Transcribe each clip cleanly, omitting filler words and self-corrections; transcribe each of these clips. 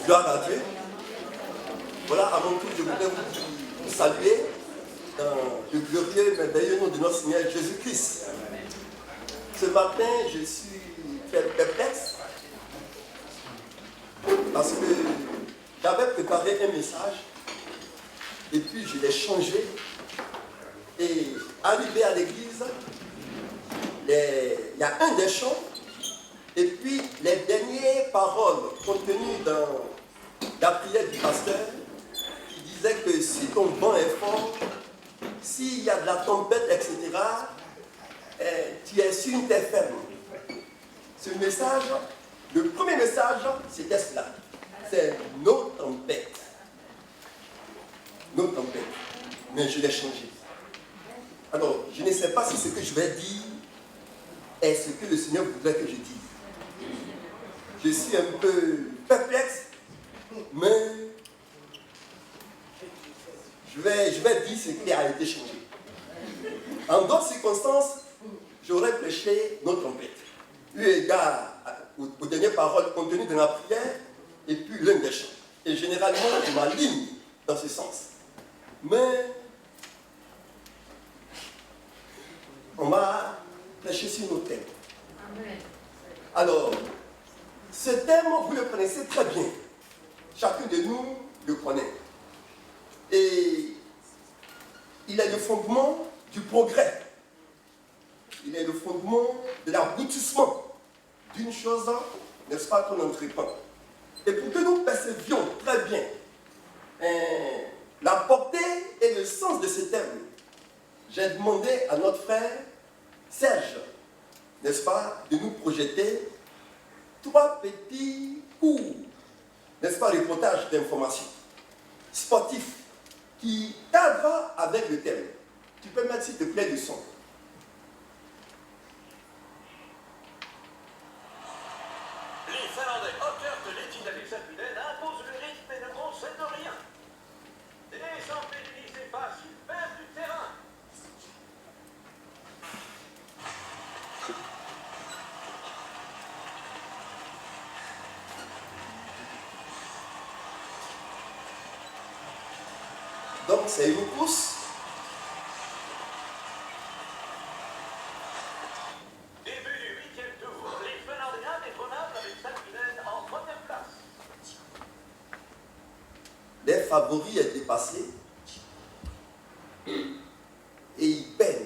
Gloire à Dieu. Voilà, à mon tour, je voudrais vous saluer dans le glorieux, merveilleux nom de notre Seigneur Jésus-Christ. Ce matin, je suis très perplexe parce que j'avais préparé un message et puis je l'ai changé. Et arrivé à l'église, il y a un des chants et puis les dernières paroles contenues dans la prière du pasteur qui disait que si ton vent est fort, s'il y a de la tempête, etc., tu es sur une terre ferme. Ce message, le premier message, c'était cela. C'est nos tempêtes. Nos tempêtes. Mais je l'ai changé. Alors, je ne sais pas si ce que je vais dire est ce que le Seigneur voudrait que je dise. Je suis un peu perplexe, mais je vais dire ce qui a été changé. En d'autres circonstances, j'aurais prêché nos tempêtes. Eu égard aux dernières paroles contenues dans la prière, et puis l'un des chants. Et généralement, je m'aligne dans ce sens. Mais on m'a prêché sur nos thèmes. Alors, ce thème, vous le connaissez très bien. Chacun de nous le connaît. Et il est le fondement du progrès. Il est le fondement de l'aboutissement d'une chose, n'est-ce pas, qu'on entreprend. Et pour que nous percevions très bien la portée et le sens de ce thème, j'ai demandé à notre frère Serge, n'est-ce pas, de nous projeter 3 petits cours, n'est-ce pas, reportages d'information sportifs qui cadrent avec le thème. Tu peux mettre, s'il te plaît, du son. Les Finlandais Hockert, Lettin avec Sapinen imposent le rythme et ne concèdent rien. Les Sampédinis effacent, ils perdent du terrain. Donc c'est une course. Début du 8e tour, les Finlandais indétrônables avec Sapinen en première place. Les favoris est dépassé et ils peinent. Et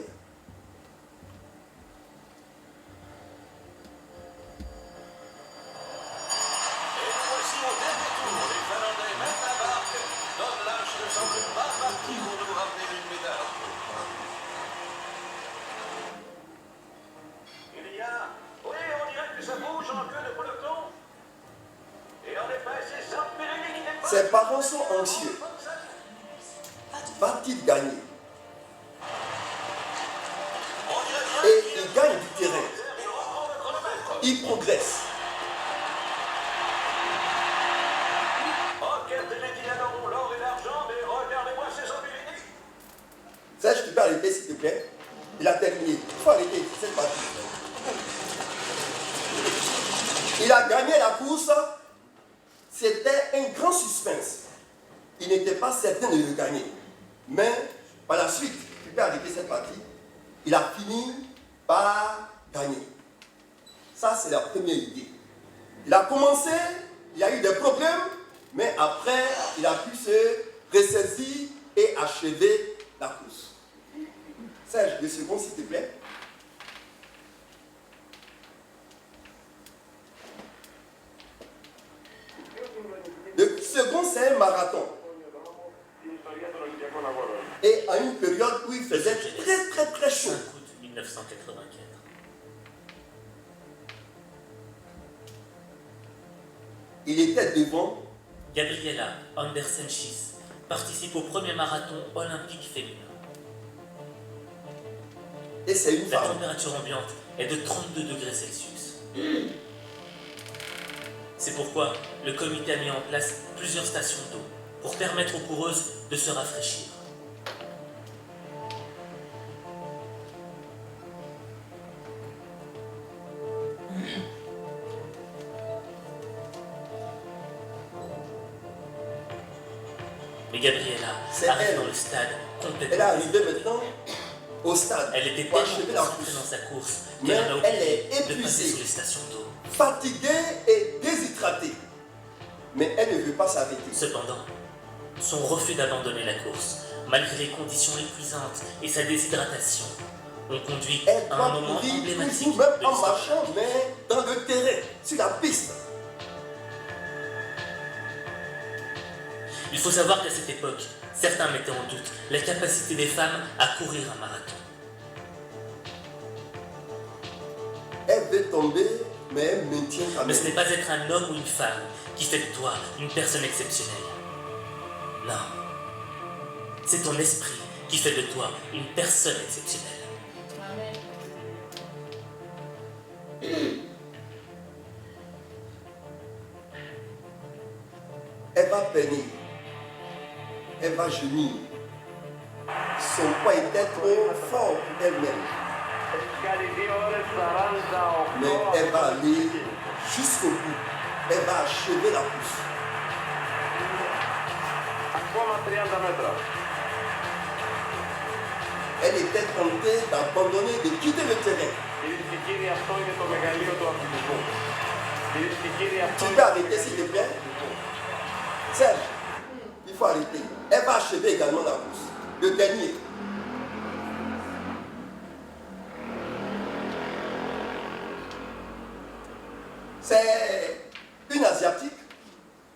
nous voici au dernier tour. Les Finlandais mettent la barque. Don Lash ne semble pas parti pour nous ramener une médaille. Il y a... Oui, on dirait que ça bouge en queue de peloton. Et en effet, c'est Sampédinis qui dépasse. Ses parents sont anxieux. Va-t-il gagner? Et il gagne du terrain. Il progresse. Hockert et Lettin auront l'or et l'argent, mais regardez-moi ces Sampédinis. Ça, je te peux arrêter, s'il te plaît. Il a terminé. Il faut arrêter cette partie. Il a gagné la course. C'était un grand suspense. Il n'était pas certain de le gagner. Mais par la suite, tu peux arrêter cette partie. Il a fini par gagner. Ça, c'est la première idée. Il a commencé, il a eu des problèmes, mais après, il a pu se ressaisir et achever la course. Serge, 2 secondes, s'il te plaît. Le second, c'est un marathon. Et à une période où il faisait très chaud. 5 août 1984. Il était devant. Gabriela Andersen-Schiss participe au premier marathon olympique féminin. Et c'est une La femme. température ambiante est de 32 degrés Celsius. C'est pourquoi le comité a mis en place plusieurs stations d'eau pour permettre aux coureuses de se rafraîchir. Mais Gabriela C'est arrive elle. dans le stade Elle est complètement. arrivée maintenant au stade Elle était pour tellement achever la concentrée course. dans sa course Mais qu'elle en a elle oublié est de passer épuisée. sur les stations d'eau. Fatiguée et déshydratée. Mais elle ne veut pas s'arrêter. Cependant, son refus d'abandonner la course, malgré les conditions épuisantes et sa déshydratation, ont conduit Elle à un doit moment courir emblématique toujours, de même en l'histoire. marchant, mais dans le terrain, sur la piste. Il faut savoir qu'à cette époque, certains mettaient en doute la capacité des femmes à courir un marathon. Elle veut tomber, mais elle maintient quand Mais ce même. n'est pas être un homme ou une femme qui fait de toi une personne exceptionnelle. Non. C'est ton esprit qui fait de toi une personne exceptionnelle. Elle va peiner. Elle va gémir. Son poids était trop fort pour elle-même. Mais elle va aller jusqu'au bout. Elle va achever la course. Elle était tentée d'abandonner, de quitter le terrain. Tu peux arrêter s'il te plaît? Serge, il faut arrêter. Elle va achever également la course. Le dernier. C'est une Asiatique.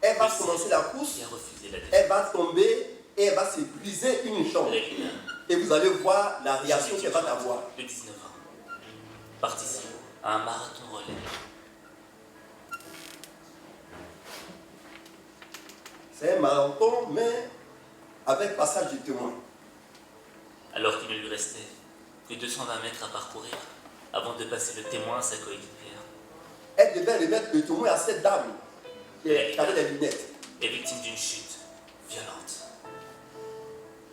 Elle va commencer la course. Qui a refusé la défaite. Elle va tomber et elle va se briser une jambe. Regina, Et vous allez voir la réaction qu'elle va avoir. de 19 ans, participe à un marathon relais. C'est un marathon, mais avec passage du témoin. Alors qu'il ne lui restait que 220 mètres à parcourir avant de passer le témoin à sa coéquipière. Elle devait remettre le témoin à cette dame qui avait des lunettes. Est victime d'une chute violente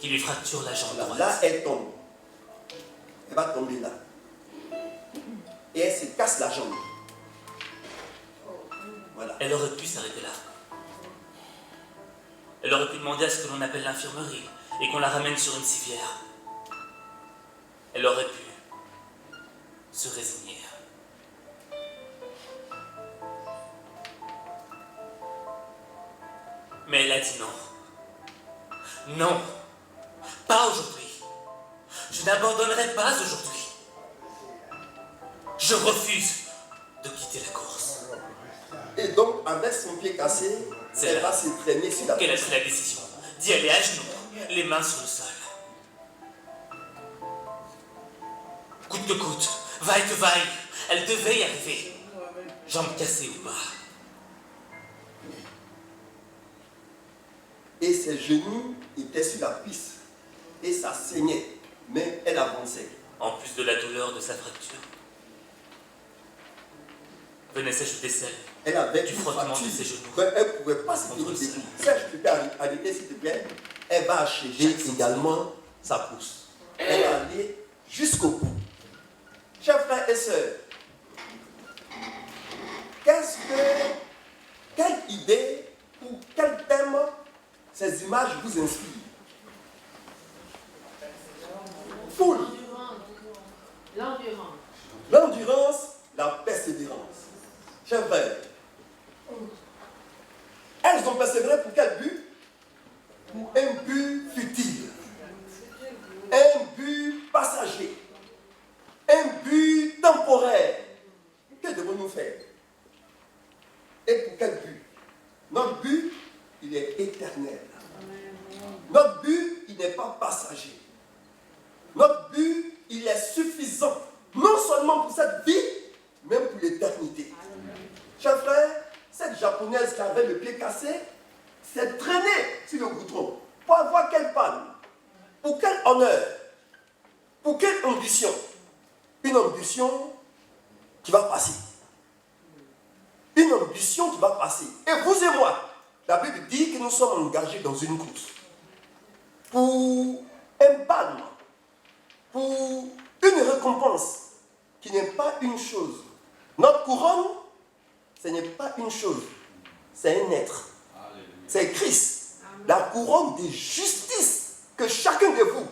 qui lui fracture la jambe Là, droite. elle tombe. Elle va tomber là. Et elle se casse la jambe. Voilà. Elle aurait pu s'arrêter là. Elle aurait pu demander à ce que l'on appelle l'infirmerie et qu'on la ramène sur une civière. Elle aurait pu se résigner. Mais elle a dit non. Non, pas aujourd'hui. Je n'abandonnerai pas aujourd'hui. Je refuse de quitter la course. Et donc, avec son pied cassé, C'est elle là va se traîner sur la qu'elle a piste. pris la décision d'y aller à genoux, les mains sur le sol. Coûte que coûte, vaille que vaille, elle devait y arriver. Jambes cassées ou pas. Et ses genoux étaient sur la piste. Et ça saignait. Mais elle avançait. En plus de la douleur de sa fracture, venait s'ajouter celle Elle avait Du une frottement fracture. de ses genoux. Elle ne pouvait pas se tenir Contre le debout. sol. Serge, tu peux arrêter s'il te plaît. Elle va achever également sa course. Elle va aller jusqu'au bout. Chers frères et sœurs, quelle idée ou quel thème ces images vous inspirent? Foule, L'endurance. l'endurance, la persévérance. Chers frères, elles ont persévéré pour quel but? Pour un but futile, un but passager, un but temporaire. Que devons-nous faire? Et pour quel but? Notre but, il est éternel. Notre but, il n'est pas passager. Notre but, il est suffisant, non seulement pour cette vie, même pour l'éternité. Chers frères, cette japonaise qui avait le pied cassé s'est traînée sur le goudron pour avoir quelle panne? Pour quel honneur? Pour quelle ambition? Une ambition qui va passer. Une ambition qui va passer. Et vous et moi, la Bible dit que nous sommes engagés dans une course. Pour un panne, pour une récompense qui n'est pas une chose. Notre couronne, ce n'est pas une chose, c'est un être. C'est Christ. la couronne de justice que chacun de vous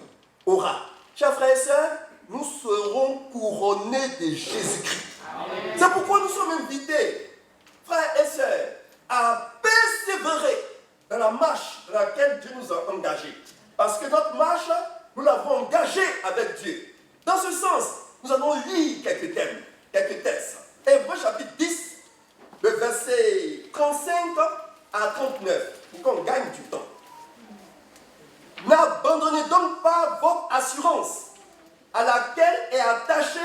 aura. Chers frères et sœurs, nous serons couronnés de Jésus-Christ. C'est pourquoi nous sommes invités, frères et sœurs, à persévérer dans la marche dans laquelle Dieu nous a engagés. Parce que notre marche, nous l'avons engagée avec Dieu. Dans ce sens, nous allons lire quelques thèmes, quelques textes. Hébreux chapitre 10, le verset 35 à 39, pour qu'on gagne du temps. N'abandonnez donc pas votre assurance, à laquelle est attachée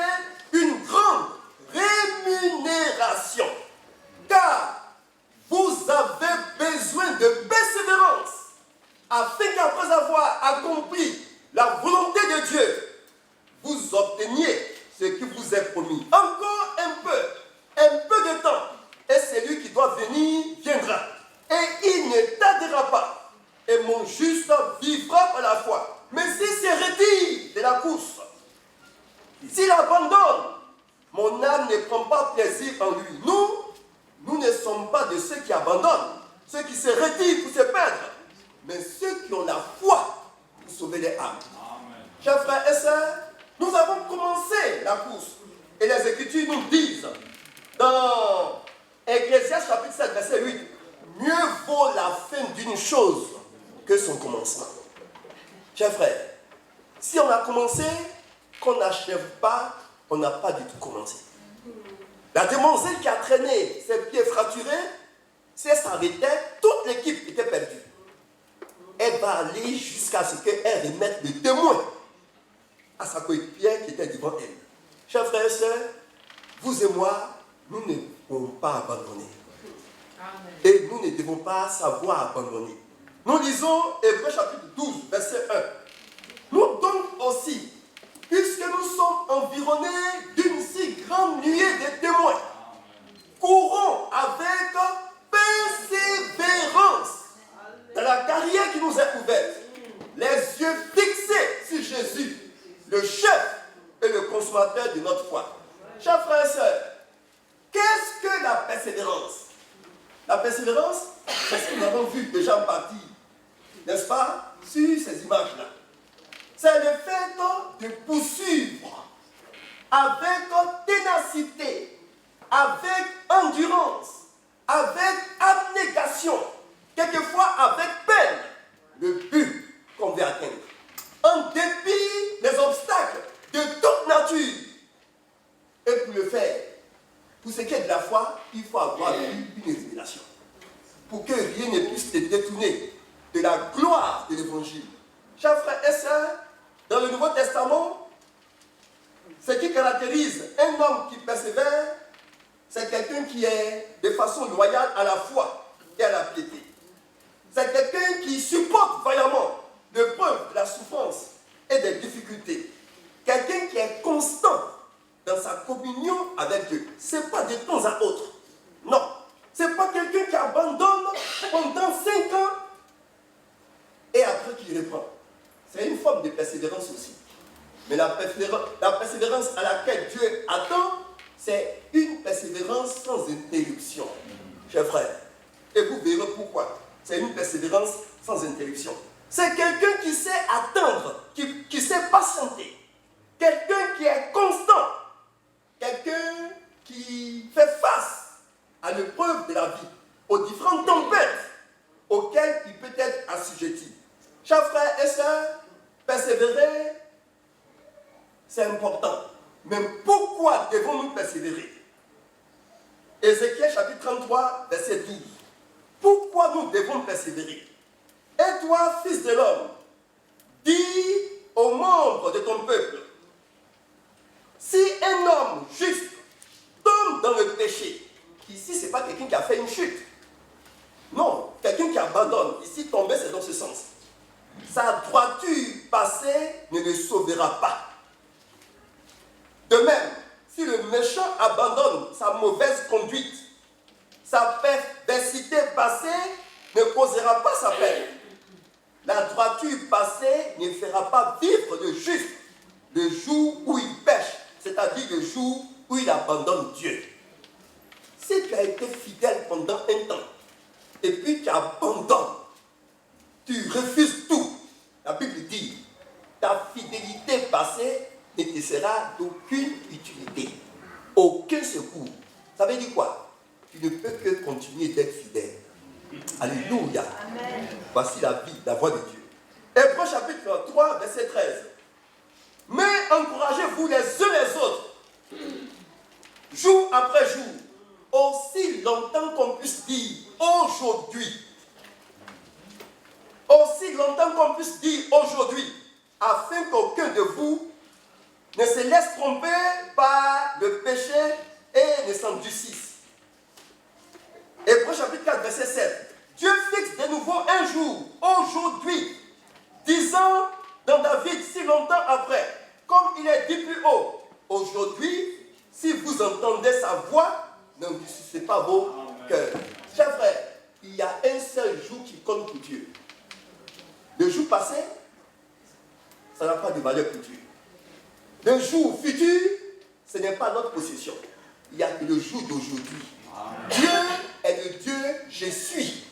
une grande rémunération. Car vous avez besoin de persévérance, afin qu'après avoir accompli la volonté de Dieu, vous obteniez ce qui vous est promis. Encore un peu de temps, et celui qui doit venir viendra. Et il ne tardera pas. Et mon juste vivra par la foi. Mais s'il se retire de la course, s'il abandonne, mon âme ne prend pas plaisir en lui. Nous ne sommes pas de ceux qui abandonnent, ceux qui se retirent pour se perdre, mais ceux qui ont la foi pour sauver les âmes. Amen. Chers frères et sœurs, nous avons commencé la course. Et les Écritures nous disent, dans Ecclésiaste chapitre 7, verset 8, mieux vaut la fin d'une chose que son commencement. Chers frères, si on a commencé, qu'on n'achève pas, on n'a pas du tout commencé. La demoiselle qui a traîné ses pieds fracturés, si elle s'arrêtait, toute l'équipe était perdue. Elle va aller jusqu'à ce qu'elle remette le témoin à sa coéquipière qui était devant elle. Chers frères et sœurs, vous et moi, nous ne pouvons pas abandonner. Amen. Et nous ne devons pas savoir abandonner. Nous lisons Hébreux chapitre 12, verset 1. Nous donc aussi, puisque nous sommes environnés d'une si grande nuée de témoins, courons avec persévérance dans la carrière qui nous est ouverte, les yeux fixés sur Jésus, le chef et le consommateur de notre foi. Chers frères et sœurs, qu'est-ce que la persévérance? La persévérance, c'est ce que nous avons vu déjà en partie, n'est-ce pas, sur ces images-là. C'est le fait de poursuivre avec ténacité, avec endurance, avec abnégation, quelquefois avec peine, le but qu'on veut atteindre. En dépit des obstacles de toute nature. Et pour le faire, pour ce qui est de la foi, il faut avoir eu une révélation. Pour que rien ne puisse te détourner de la gloire de l'évangile. Chers frères et sœurs, dans le Nouveau Testament, ce qui caractérise un homme qui persévère, c'est quelqu'un qui est de façon loyale à la foi et à la piété. C'est quelqu'un qui supporte vaillamment l'épreuve de la souffrance et des difficultés. Quelqu'un qui est constant dans sa communion avec Dieu. Ce n'est pas de temps à autre. Non. Ce n'est pas quelqu'un qui abandonne pendant 5 ans et après qui reprend. C'est une forme de persévérance aussi. Mais la persévérance à laquelle Dieu attend, c'est une persévérance sans interruption. Chers frères, et vous verrez pourquoi. C'est une persévérance sans interruption. C'est quelqu'un qui sait attendre, qui sait patienter. Quelqu'un qui est constant. Quelqu'un qui fait face à l'épreuve de la vie, aux différentes tempêtes auxquelles il peut être assujetti. Chers frères et sœurs, persévérer, c'est important. Mais pourquoi devons-nous persévérer? Ézéchiel chapitre 33, verset 12. Pourquoi nous devons persévérer? Et toi, fils de l'homme, dis aux membres de ton peuple, si un homme juste tombe dans le péché, ici, ce n'est pas quelqu'un qui a fait une chute. Non, quelqu'un qui abandonne. Ici, tomber, c'est dans ce sens. Sa droiture passée ne le sauvera pas. De même, si le méchant abandonne sa mauvaise conduite, sa perversité passée ne causera pas sa peine. La droiture passée ne fera pas vivre le juste le jour où il pêche, c'est-à-dire le jour où il abandonne Dieu. Si tu as été fidèle pendant un temps, et puis tu abandonnes, tu refuses tout. La Bible dit, ta fidélité passée ne te sera d'aucune utilité, aucun secours. Ça veut dire quoi? Tu ne peux que continuer d'être fidèle. Alléluia. Amen. Voici la vie, la voix de Dieu. Hébreux chapitre 3, verset 13. Mais encouragez-vous les uns les autres, jour après jour, aussi longtemps qu'on puisse dire aujourd'hui. Aussi longtemps qu'on puisse dire aujourd'hui, afin qu'aucun de vous ne se laisse tromper par le péché et ne s'endurcisse. Hébreux chapitre 4, verset 7. Dieu fixe de nouveau un jour, aujourd'hui, disant dans David si longtemps après, comme il est dit plus haut, aujourd'hui, si vous entendez sa voix, n'endurcissez pas vos cœurs. Chers frères, il y a un seul jour qui compte pour Dieu. Le jour passé, ça n'a pas de valeur pour Dieu. Le jour futur, ce n'est pas notre possession. Il n'y a que le jour d'aujourd'hui. Dieu est le Dieu, je suis.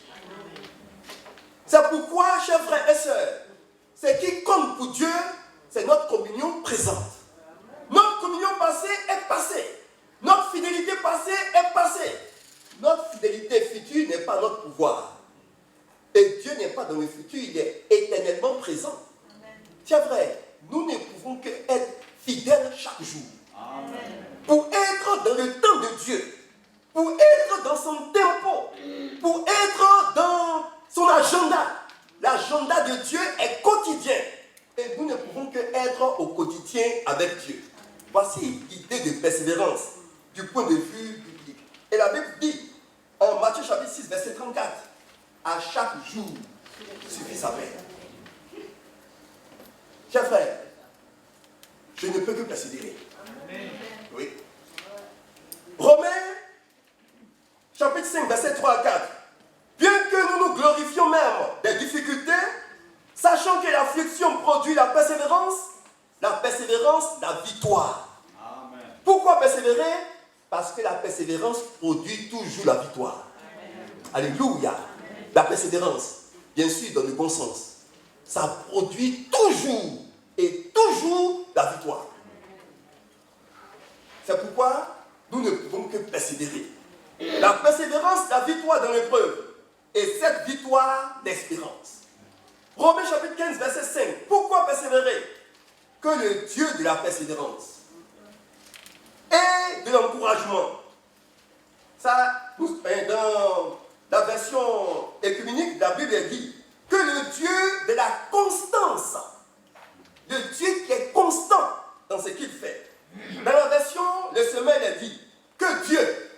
C'est pourquoi, chers frères et sœurs, ce qui compte pour Dieu, c'est notre communion présente. Notre communion passée est passée. Notre fidélité passée est passée. Notre fidélité future n'est pas notre pouvoir. Et Dieu n'est pas dans le futur, il est éternellement présent. Chers frères, nous ne pouvons que être fidèles chaque jour. Amen. Pour être dans le temps de Dieu, pour être dans son tempo, pour être dans son agenda. L'agenda de Dieu est quotidien. Et nous ne pouvons que être au quotidien avec Dieu. Voici l'idée de persévérance du point de vue biblique. Et la Bible dit, en Matthieu chapitre 6, verset 34, à chaque jour suffit sa peine. Chers frères, je ne peux que persévérer. Oui. Romains chapitre 5, verset 3 à 4. Bien que nous nous glorifions même des difficultés, sachant que l'affliction produit la persévérance, la victoire. Amen. Pourquoi persévérer? Parce que la persévérance produit toujours la victoire. Amen. Alléluia. La persévérance, bien sûr dans le bon sens, ça produit toujours et toujours la victoire. C'est pourquoi nous ne pouvons que persévérer. La persévérance, la victoire dans l'épreuve. Et cette victoire d'espérance. Romains chapitre 15, verset 5. Pourquoi persévérer? Que le Dieu de la persévérance et de l'encouragement. Ça, dans la version œcuménique, la Bible dit que le Dieu de la constance, le Dieu qui est constant dans ce qu'il fait. Dans la version, le semelle dit que Dieu,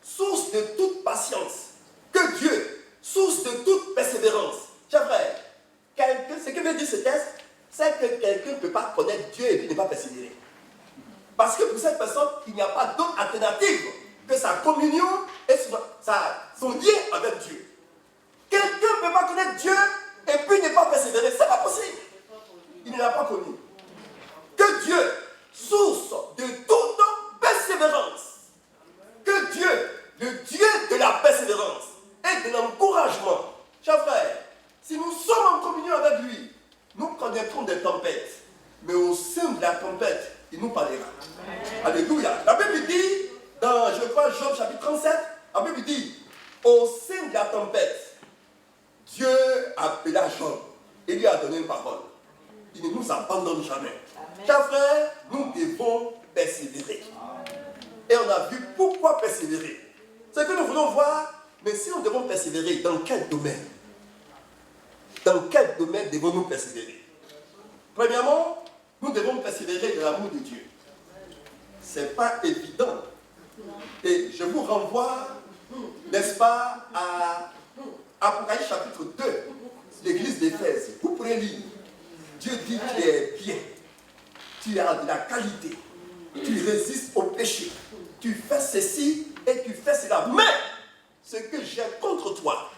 source de toute patience, que Dieu, source de toute persévérance. Chers frères, ce que veut dire ce texte, c'est que quelqu'un ne peut pas connaître Dieu et puis ne pas persévérer. Parce que pour cette personne, il n'y a pas d'autre alternative que sa communion et son lien avec Dieu. Quelqu'un ne peut pas connaître Dieu et puis ne pas persévérer. Ce n'est pas possible. Il ne l'a pas connu. Que Dieu, source de toute persévérance, que Dieu, le Dieu de la persévérance et de l'encouragement. Chers frères, si nous sommes en communion avec lui, nous connaîtrons des tempêtes. Mais au sein de la tempête, il nous parlera. Amen. Alléluia. La Bible dit, dans, je crois, Job chapitre 37, la Bible dit, au sein de la tempête, Dieu appela Job et lui a donné une parole. Il ne nous abandonne jamais. Amen. Chers frères, nous devons persévérer. Amen. Et on a vu pourquoi persévérer. C'est que nous voulons voir, mais si nous devons persévérer, dans quel domaine? Dans quel domaine devons-nous persévérer? Premièrement, nous devons persévérer de l'amour de Dieu. Ce n'est pas évident. Et je vous renvoie, n'est-ce pas, à Apocalypse chapitre 2, l'église d'Éphèse. Vous pourrez lire. Dieu dit que tu es bien, tu as de la qualité, tu résistes au péché, tu fais ceci et tu fais cela. Mais ce que j'ai contre toi,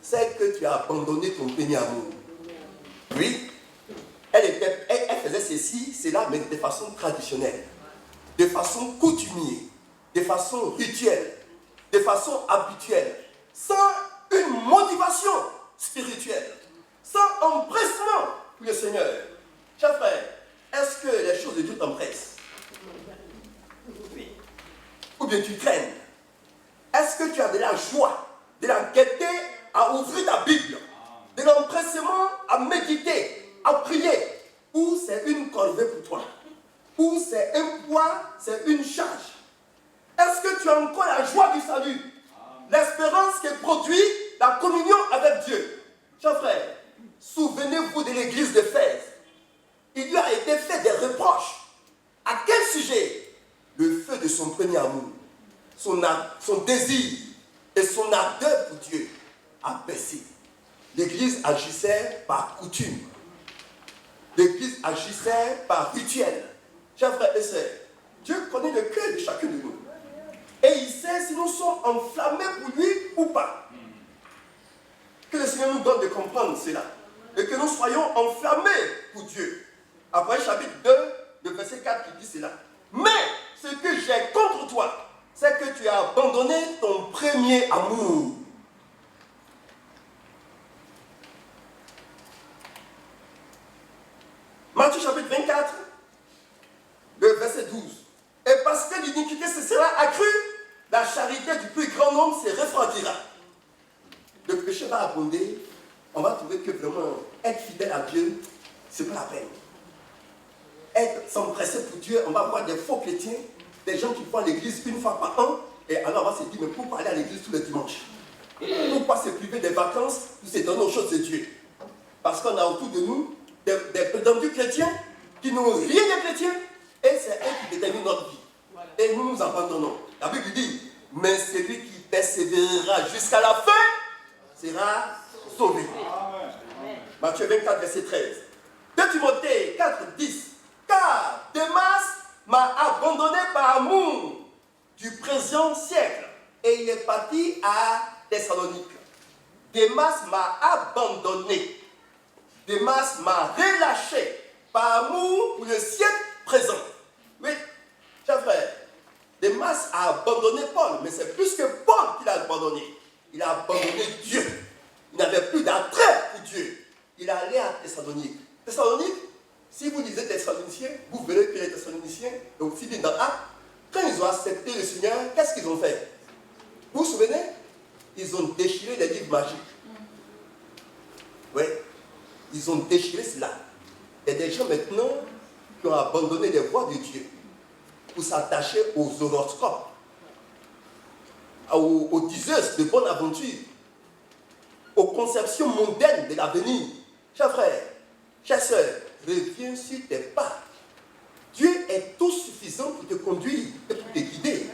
c'est que tu as abandonné ton premier amour. Oui, elle faisait ceci, cela, mais de façon traditionnelle, de façon coutumière, de façon rituelle, de façon habituelle, sans une motivation spirituelle, sans empressement pour le Seigneur. Chers frères, est-ce que les choses de Dieu t'empressent? Oui. Ou bien tu craignes? Est-ce que tu as de la joie, de la gaieté à ouvrir ta Bible, de l'empressement à méditer, à prier? Ou c'est une corvée pour toi? Ou c'est un poids, c'est une charge? Est-ce que tu as encore la joie du salut? L'espérance qui produit la communion avec Dieu. Chers frères, souvenez-vous de l'église d'Éphèse. Il lui a été fait des reproches. À quel sujet? Le feu de son premier amour, son désir et son ardeur pour Dieu a baissé. L'église agissait par coutume. L'église agissait par rituel. Chers frères et sœurs, Dieu connaît le cœur de chacun de nous. Et il sait si nous sommes enflammés pour lui ou pas. Que le Seigneur nous donne de comprendre cela. Et que nous soyons enflammés pour Dieu. Après chapitre 2, le verset 4 qui dit cela. Mais ce que j'ai contre toi, c'est que tu as abandonné ton premier amour. Matthieu chapitre 24, le verset 12. Et parce que l'iniquité se sera accrue, la charité du plus grand nombre se refroidira. Le péché va abonder, on va trouver que vraiment être fidèle à Dieu, c'est pas la peine. Être s'empresser pour Dieu, on va voir des faux chrétiens, des gens qui vont à l'église une fois par an, et alors on va se dire, mais pourquoi aller à l'église tous les dimanches? Pourquoi se priver des vacances pour se donner aux choses de Dieu? Parce qu'on a autour de nous des prétendus chrétiens qui n'ont rien de chrétien, et c'est eux qui déterminent notre vie. Voilà. Et nous nous abandonnons. La Bible dit, mais celui qui persévérera jusqu'à la fin sera sauvé. Amen. Matthieu 24, verset 13. 2 Timothée 4, 10. Car Démas m'a abandonné par amour du présent siècle, et il est parti à Thessalonique. Démas m'a abandonné. Démas m'a relâché par amour pour le siècle présent. Oui, chers frères, Démas a abandonné Paul, mais c'est plus que Paul qu'il a abandonné. Il a abandonné Dieu. Il n'avait plus d'attrait pour Dieu. Il est allé à Thessalonique. Thessalonique, si vous lisez Thessaloniciens, vous verrez que les Thessaloniciens, donc s'il dit dans Actes, quand ils ont accepté le Seigneur, qu'est-ce qu'ils ont fait? Vous vous souvenez? Ils ont déchiré les livres magiques. Oui, ils ont déchiré cela. Il y a des gens maintenant qui ont abandonné les voies de Dieu pour s'attacher aux horoscopes, aux diseuses de bonne aventure, aux conceptions mondaines de l'avenir. Chers frères, chers sœurs, reviens sur tes pas. Dieu est tout suffisant pour te conduire et pour te guider.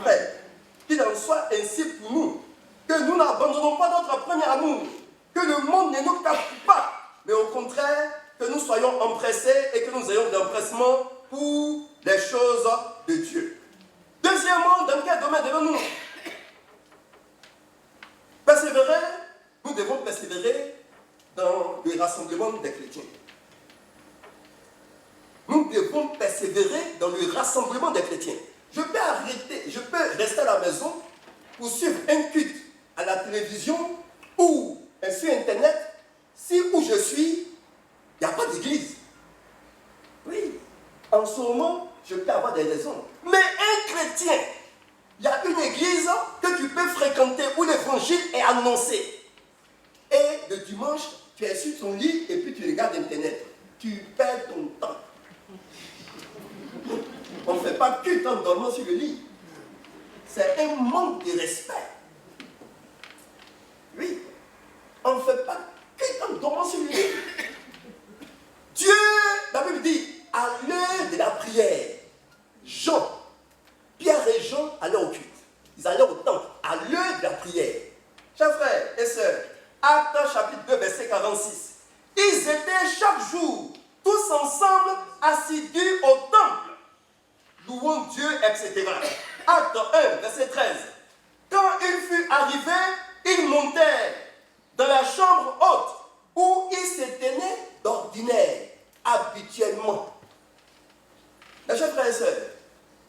Frère, qu'il en soit ainsi pour nous, que nous n'abandonnons pas notre premier amour, que le monde ne nous capte pas, mais au contraire, que nous soyons empressés et que nous ayons de l'empressement pour les choses de Dieu. Deuxièmement, dans quel domaine devons-nous persévérer? Nous devons persévérer dans le rassemblement des chrétiens. Nous devons persévérer dans le rassemblement des chrétiens. Je peux arrêter, je peux rester à la maison pour suivre un culte à la télévision ou sur Internet. Si où je suis, il n'y a pas d'église. Oui, en ce moment, je peux avoir des raisons. Mais un chrétien, il y a une église que tu peux fréquenter où l'évangile est annoncé. Et le dimanche, tu es sur ton lit et puis tu regardes Internet. Tu perds ton temps. On ne fait pas culte en dormant sur le lit. C'est un manque de respect. Oui, on ne fait pas culte en dormant sur le lit. Dieu, la Bible dit, à l'heure de la prière, Pierre et Jean allaient au culte. Ils allaient au temple, à l'heure de la prière. Chers frères et sœurs, Actes chapitre 2, verset 46. Ils étaient chaque jour, tous ensemble, assidus au temple, louant Dieu, etc. Acte 1, verset 13. Quand il fut arrivé, ils montèrent dans la chambre haute, où ils se tenaient d'ordinaire, habituellement. Mes chers frères et sœurs,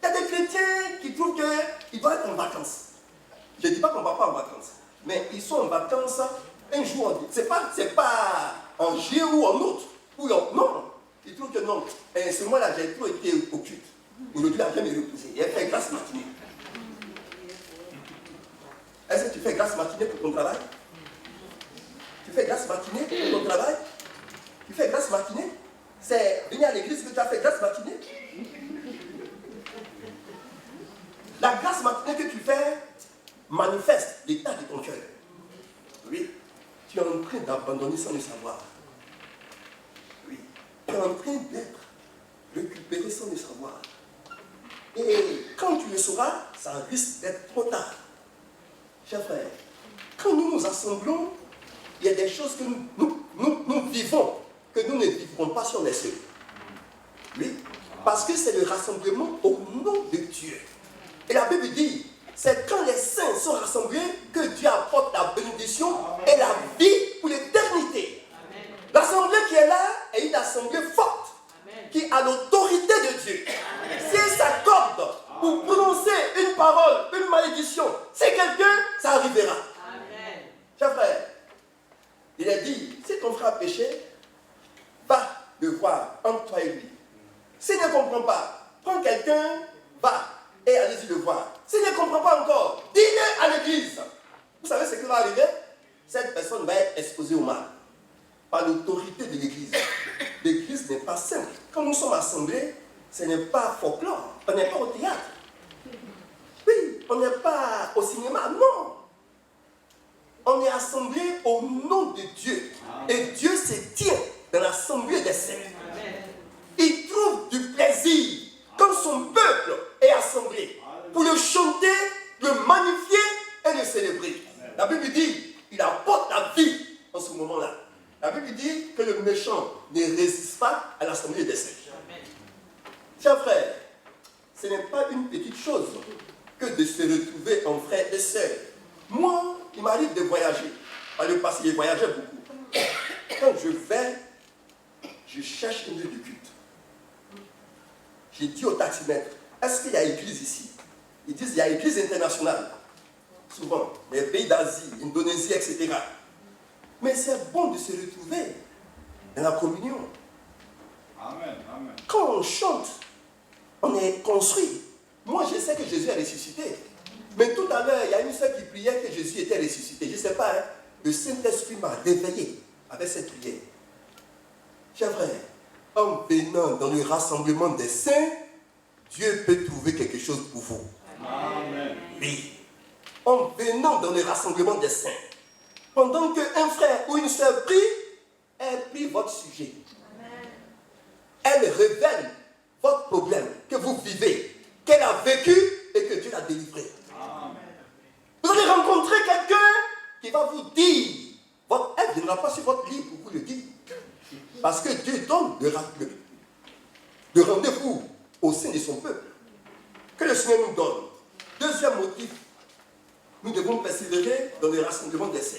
il y a des chrétiens qui trouvent qu'ils doivent être en vacances. Je ne dis pas qu'on ne va pas en vacances, mais ils sont en vacances un jour, c'est pas en juillet ou en août. Non. Il trouve que non. Et ce mois-là, j'ai trop été au culte. Aujourd'hui, elle a jamais reposé. Elle fait grâce matinée. Est-ce que tu fais grâce matinée pour ton travail? Tu fais grâce matinée pour ton travail? Tu fais grâce matinée? C'est venir à l'église que tu as fait grâce matinée? La grâce matinée que tu fais manifeste l'état de ton cœur. Oui. Tu es en train d'abandonner sans le savoir. Oui. Tu es en train d'être récupéré sans le savoir. Et quand tu le sauras, ça risque d'être trop tard. Chers frères, quand nous nous assemblons, il y a des choses que nous vivons, que nous ne vivrons pas si on est seul. Oui, parce que c'est le rassemblement au nom de Dieu. Et la Bible dit, c'est quand les saints sont rassemblés que Dieu apporte la bénédiction et la vie pour l'éternité. L'assemblée qui est là est une assemblée forte, qui a l'autorité de Dieu. Si elle s'accorde pour prononcer une parole, une malédiction, c'est quelqu'un, ça arrivera. Chers frères, il a dit, si ton frère a péché, va le voir entre toi et lui. S'il ne comprend pas, prends quelqu'un, va et allez-y le voir. S'il ne comprend pas encore, dis-le à l'église. Vous savez ce qui va arriver? Cette personne va être exposée au mal par l'autorité de l'église. L'église n'est pas simple. Quand nous sommes assemblés, ce n'est pas folklore. On n'est pas au théâtre. Oui, on n'est pas au cinéma. Non. On est assemblés au nom de Dieu. Et Dieu se tient dans l'assemblée des saints. Il trouve du plaisir quand son peuple est assemblé pour le chanter, le magnifier et le célébrer. La Bible dit, il apporte la vie en ce moment-là. La Bible dit que le méchant ne résiste pas à l'assemblée des saints. Chers frères, ce n'est pas une petite chose que de se retrouver en frères et sœurs. Moi, il m'arrive de voyager. Par le passé, je voyageais beaucoup. Quand je vais, je cherche un lieu de culte. J'ai dit au taximètre, est-ce qu'il y a église ici? Ils disent, il y a église internationale. Souvent, les pays d'Asie, Indonésie, etc. Mais c'est bon de se retrouver dans la communion. Amen, amen. Quand on chante, on est construit. Moi, je sais que Jésus est ressuscité. Mais tout à l'heure, il y a une sœur qui priait que Jésus était ressuscité. Je ne sais pas, hein, le Saint-Esprit m'a réveillé avec cette prière. Chers frères, en venant dans le rassemblement des saints, Dieu peut trouver quelque chose pour vous. Amen. Oui. En venant dans le rassemblement des saints, pendant qu'un frère ou une sœur prie, elle prie votre sujet. Elle révèle votre problème que vous vivez, qu'elle a vécu et que Dieu l'a délivré. Vous allez rencontrer quelqu'un qui va vous dire, elle ne viendra pas sur votre lit pour vous le dire. Parce que Dieu donne le rendez-vous au sein de son peuple. Que le Seigneur nous donne. Deuxième motif, nous devons persévérer dans le rassemblement des saints.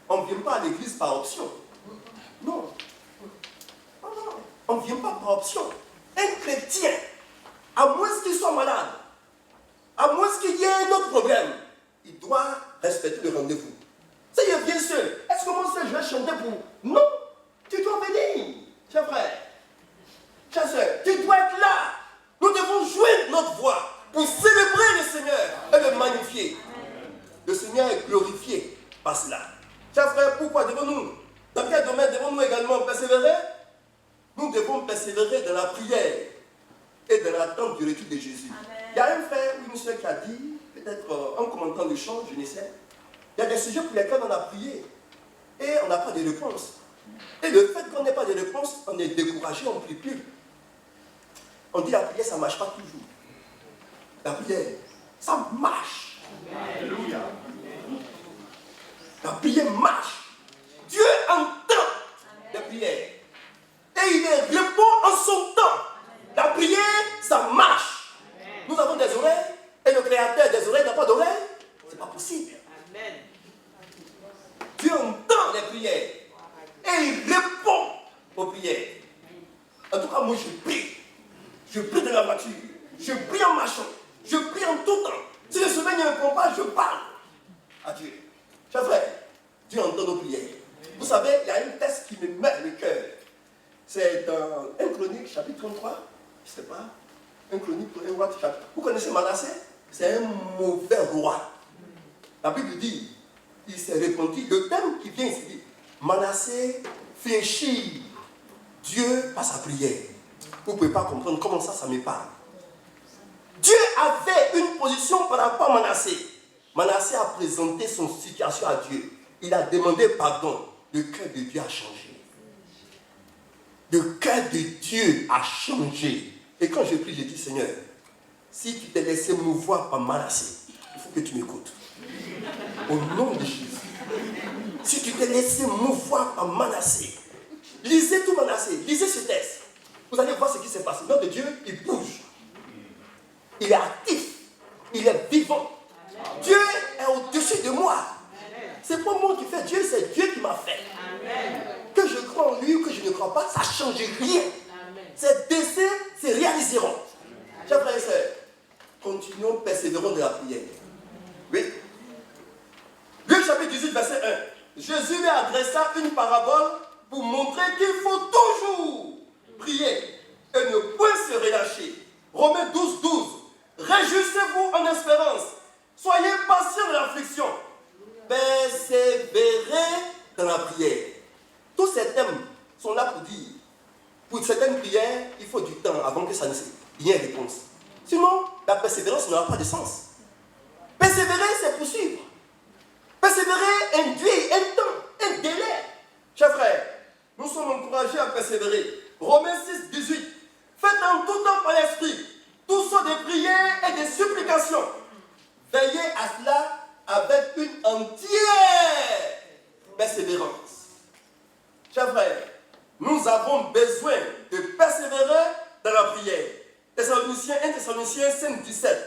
On ne vient pas à l'église par option. Non. On ne vient pas par option. Un chrétien, à moins qu'il soit malade, à moins qu'il y ait un autre problème, il doit respecter le rendez-vous. Si il vient seul, est-ce que moi seul je vais chanter pour... Non, tu dois venir, cher frère, chère soeur, tu dois être là. Nous devons jouer notre voix pour célébrer le Seigneur et le magnifier. Le Seigneur est glorifié par cela. Chers frères, pourquoi devons-nous, dans quel domaine devons-nous également persévérer? Nous devons persévérer dans la prière et dans l'attente du retour de Jésus. Amen. Il y a un frère ou une soeur qui a dit, peut-être en commentant le chant, je ne sais, il y a des sujets pour lesquels on a prié et on n'a pas de réponse. Et le fait qu'on n'ait pas de réponse, on est découragé, on ne prie plus. On dit la prière, ça ne marche pas toujours. La prière, ça marche. Alléluia. La prière marche. Dieu entend les prières. Et il les répond en son temps. La prière, ça marche. Nous avons des oreilles et le Créateur des oreilles n'a pas d'oreilles. Ce n'est pas possible. Dieu entend les prières et il répond aux prières. En tout cas, moi je prie. Je prie dans la voiture. Je prie en marchant. Je prie en tout temps. Si le sommeil ne me prend pas, je parle à Dieu. Chers frères, Dieu entend nos prières. Vous savez, il y a un texte qui me met le cœur. C'est dans 1 Chronique, chapitre 33. Je ne sais pas. 1 Chronique, 1 roi, chapitre. Vous connaissez Manassé? C'est un mauvais roi. La Bible dit, il s'est repenti. Le thème qui vient ici dit, Manassé fléchit Dieu par sa prière. Vous ne pouvez pas comprendre comment ça me parle. Dieu avait une position par rapport à Manassé. Manassé a présenté son situation à Dieu. Il a demandé pardon. Le cœur de Dieu a changé. Le cœur de Dieu a changé. Et quand je prie, je dis, Seigneur, si tu t'es laissé mouvoir par Manassé, il faut que tu m'écoutes. Au nom de Jésus. Si tu t'es laissé mouvoir par Manassé, lisez tout Manassé, lisez ce texte. Vous allez voir ce qui s'est passé. Notre Dieu, il bouge. Il est actif. Il est vivant. Dieu est au-dessus de moi. C'est pas moi qui fais Dieu, c'est Dieu qui m'a fait. Que je crois en lui ou que je ne crois pas, ça ne change rien. Ces décès se réaliseront. Chers frères et sœurs, continuons, persévérons de la prière. Oui. Luc chapitre 18, verset 1. Jésus lui adressa une parabole pour montrer qu'il faut toujours prier et ne point se relâcher. Romains 12, 12. Réjouissez-vous en espérance. Soyez patients dans l'affliction. Persévérez dans la prière. Tous ces thèmes sont là pour dire, pour certaines prières, il faut du temps avant que ça ne y ait réponse. Sinon, la persévérance n'aura pas de sens. Persévérer, c'est poursuivre. Persévérer induit un temps, un délai. Chers frères, nous sommes encouragés à persévérer. Romains 6, 18. Faites en tout temps par l'esprit, tout soit des prières et des supplications. Veillez à cela avec une entière persévérance. Chers frères, nous avons besoin de persévérer dans la prière. Thessaloniciens 1 Thessaloniciens 5, 17.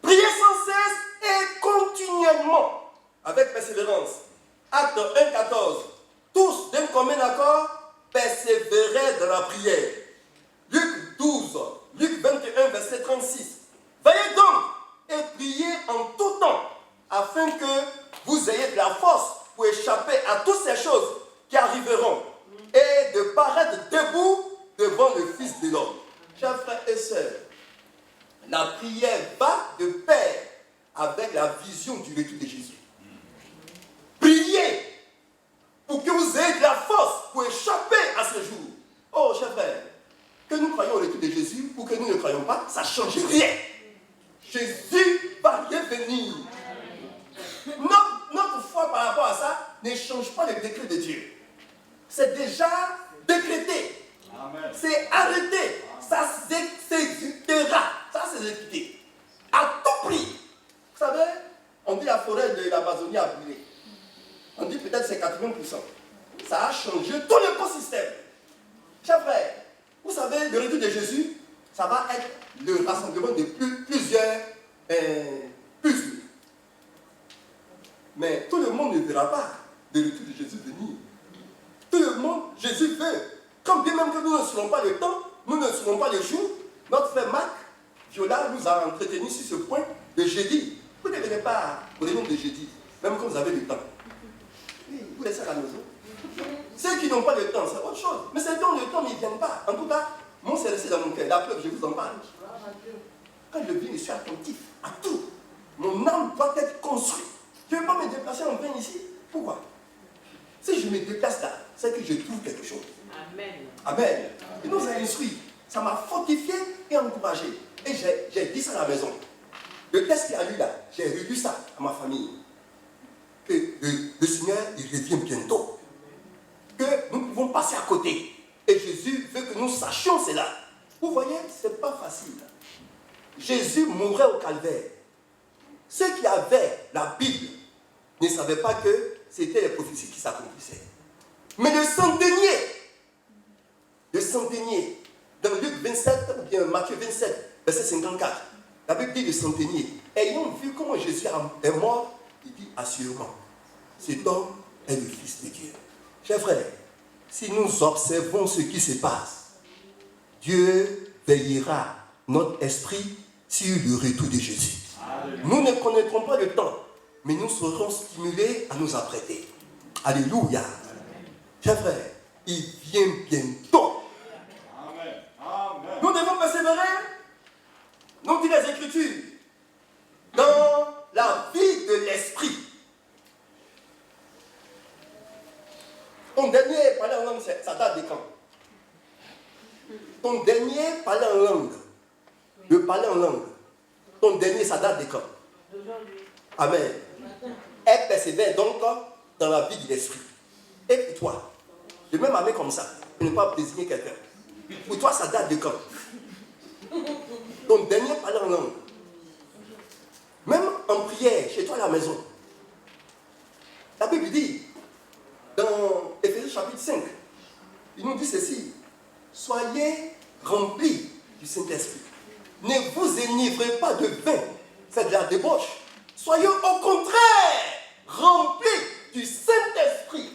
Priez sans cesse et continuellement avec persévérance. Acte 1, 14. Tous d'un commun accord, persévérez dans la prière. Luc 12, Luc 21, verset 36. Veillez donc et priez en tout temps, afin que vous ayez de la force pour échapper à toutes ces choses qui arriveront et de paraître debout devant le Fils de l'homme. Chers frères et sœurs, la prière va de pair avec la vision du retour de Jésus. Priez pour que vous ayez de la force pour échapper à ce jour. Oh, chers frères, que nous croyons au retour de Jésus ou que nous ne croyons pas, ça ne change rien. Jésus va revenir. Notre foi par rapport à ça ne change pas le décret de Dieu. C'est déjà décrété. Amen. C'est arrêté. Ça s'exécutera. Ça s'exécuter. À tout prix. Vous savez, on dit la forêt de l'Amazonie a brûlé. On dit peut-être c'est 80%. Ça a changé tout l'écosystème. Chers frères, vous savez, le retour de Jésus, ça va être le rassemblement de plusieurs. Mais tout le monde ne verra pas le retour de Jésus venir. Tout le monde, Jésus veut. Quand bien même que nous ne serons pas le temps, nous ne serons pas le jour, notre frère Marc Viola nous a entretenu sur ce point le jeudi. Vous ne venez pas au réunion de jeudi, même quand vous avez le temps. Oui, vous laissez à la maison. Ceux qui n'ont pas le temps, c'est autre chose. Mais ceux qui ont le temps, ils ne viennent pas. En tout cas, moi, c'est resté dans mon cœur. La preuve, je vous en parle. Quand je vis, je suis attentif à tout. Mon âme doit être construite. Je ne vais pas me déplacer en vain ici. Pourquoi? Si je me déplace là, c'est que je trouve quelque chose. Amen. Amen. Il nous a instruit. Ça m'a fortifié et encouragé. Et j'ai dit ça à la maison. Le texte qu'il y a lu là, j'ai relu ça à ma famille. Que le Seigneur, il revient bientôt. Que nous pouvons passer à côté. Et Jésus veut que nous sachions cela. Vous voyez, ce n'est pas facile. Jésus mourait au calvaire. Ceux qui avaient la Bible ne savaient pas que c'était les prophéties qui s'accomplissaient. Mais le centenier, dans Luc 27, ou bien Matthieu 27, verset 54, la Bible dit le centenier, ayant vu comment Jésus est mort, il dit assurément, cet homme est le Fils de Dieu. Chers frères, si nous observons ce qui se passe, Dieu veillera notre esprit sur le retour de Jésus. Nous ne connaîtrons pas le temps, mais nous serons stimulés à nous apprêter. Alléluia. Chers frères, il vient bientôt. Amen. Amen. Nous devons persévérer, nous dit les Écritures, dans la vie de l'esprit. Ton dernier parler en langue, ça date de quand? Ton dernier parler en langue, de parler en langue, ton dernier, ça date de quand? Amen. Elle persévère donc dans la vie de l'esprit. Et pour toi, de même amen comme ça, pour ne pas désigner quelqu'un. Pour toi, ça date de quand? Ton dernier parler en langue. Même en prière, chez toi à la maison. La Bible dit, dans Éphésiens chapitre 5, il nous dit ceci: soyez remplis du Saint-Esprit. Ne vous enivrez pas de vin, c'est de la débauche. Soyez au contraire remplis du Saint-Esprit.